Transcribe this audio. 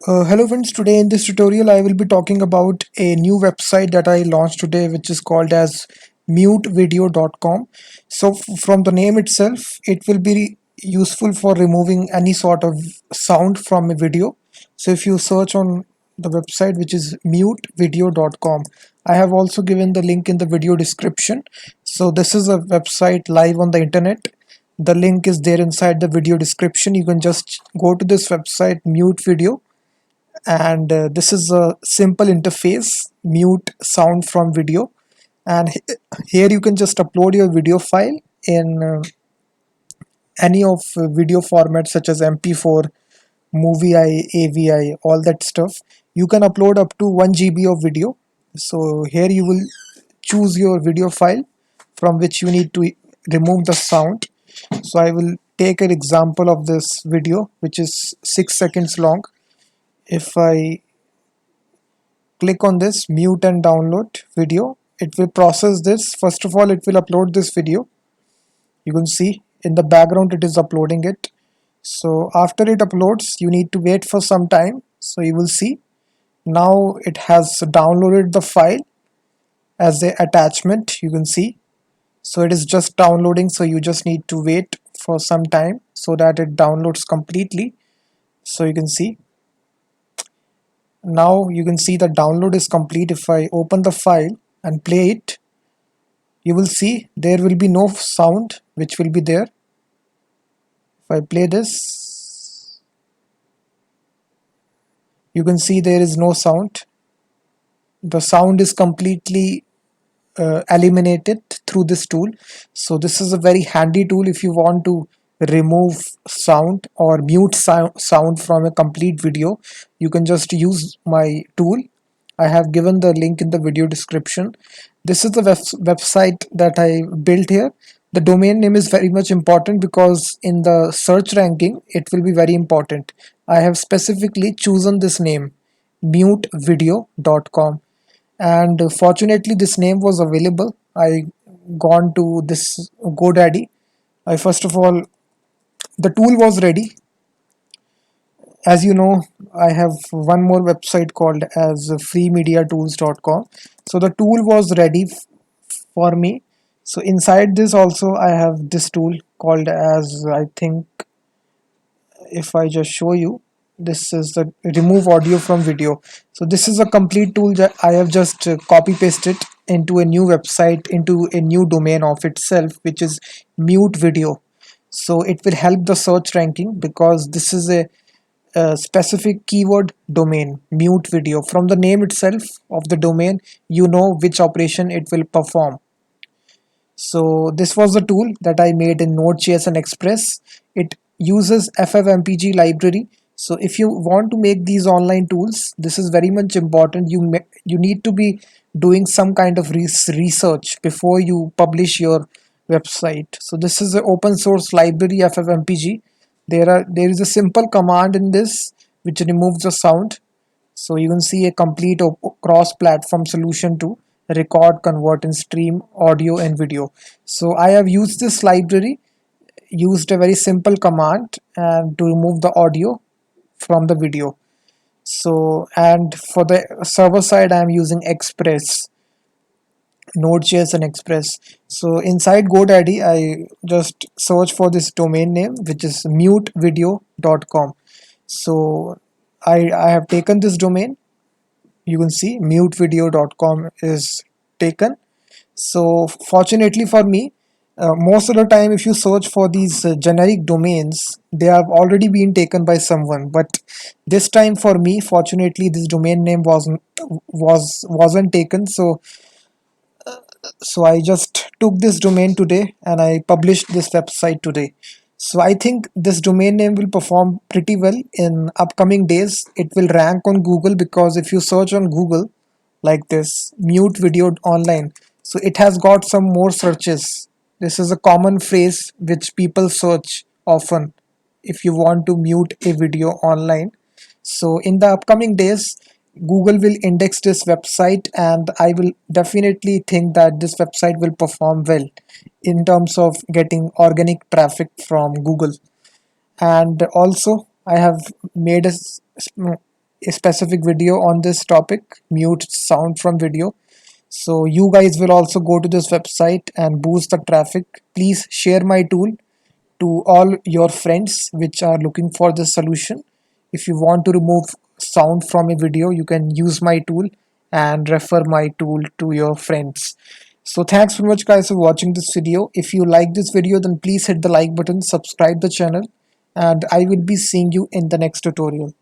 Hello friends, today in this tutorial I will be talking about a new website that I launched today, which is called as mutevideo.com. So from the name itself, it will be useful for removing any sort of sound from a video. So if you search on the website, which is mutevideo.com, I have also given the link in the video description. So this is a website live on the internet. The link is there inside the video description. You can just go to this website, Mute Video, and this is a simple interface, mute sound from video. And here you can just upload your video file in any of video formats such as mp4, movie, avi, all that stuff. You can upload up to 1 GB of video. So here you will choose your video file from which you need to remove the sound. So I will take an example of this video, which is 6 seconds long. If I click on this mute and download video, it will process this. First of all, it will upload this video. You can see in the background it is uploading it. So after it uploads, you need to wait for some time. So you will see now it has downloaded the file as a attachment. You can see, so it is just downloading, so you just need to wait for some time so that it downloads completely. So you can see, now you can see the download is complete. If I open the file and play it, you will see there will be no sound which will be there. If I play this, you can see there is no sound. The sound is completely eliminated through this tool. So this is a very handy tool if you want to remove sound or mute sound from a complete video. You can just use my tool. I have given the link in the video description. This is the website that I built here. The domain name is very much important because in the search ranking it will be very important. I have specifically chosen this name, mutevideo.com, and fortunately this name was available. I gone to this GoDaddy. I first of all, the tool was ready. As you know, I have one more website called as freemediatools.com. So the tool was ready for me. So inside this also I have this tool called as, I think, if I just show you, this is the remove audio from video. So this is a complete tool that I have just copy pasted into a new website, into a new domain of itself, which is mute video. So it will help the search ranking because this is a specific keyword domain, mute video. From the name itself of the domain, you know which operation it will perform. So this was the tool that I made in Node.js and Express. It uses FFmpeg library. So if you want to make these online tools, this is very much important. You need to be doing some kind of research before you publish your website. So this is an open source library, FFmpeg. There is a simple command in this which removes the sound. So you can see a complete cross-platform solution to record, convert, and stream audio and video. So I have used this library, used a very simple command and to remove the audio from the video. So, and for the server side, I am using Express, Node.js and Express. So inside GoDaddy, I just search for this domain name, which is mutevideo.com. So I have taken this domain. You can see mutevideo.com is taken. So fortunately for me, most of the time if you search for these generic domains, they have already been taken by someone. But this time for me, fortunately, this domain name wasn't taken. So I just took this domain today and I published this website today. So I think this domain name will perform pretty well in upcoming days. It will rank on Google because if you search on Google like this, mute video online, so it has got some more searches. This is a common phrase which people search often if you want to mute a video online. So in the upcoming days, Google will index this website, and I will definitely think that this website will perform well in terms of getting organic traffic from Google. And also, I have made a a specific video on this topic, mute sound from video. So you guys will also go to this website and boost the traffic. Please share my tool to all your friends which are looking for this solution. If you want to remove sound from a video, you can use my tool and refer my tool to your friends. So thanks very much guys for watching this video. If you like this video, then please hit the like button, subscribe the channel, and I will be seeing you in the next tutorial.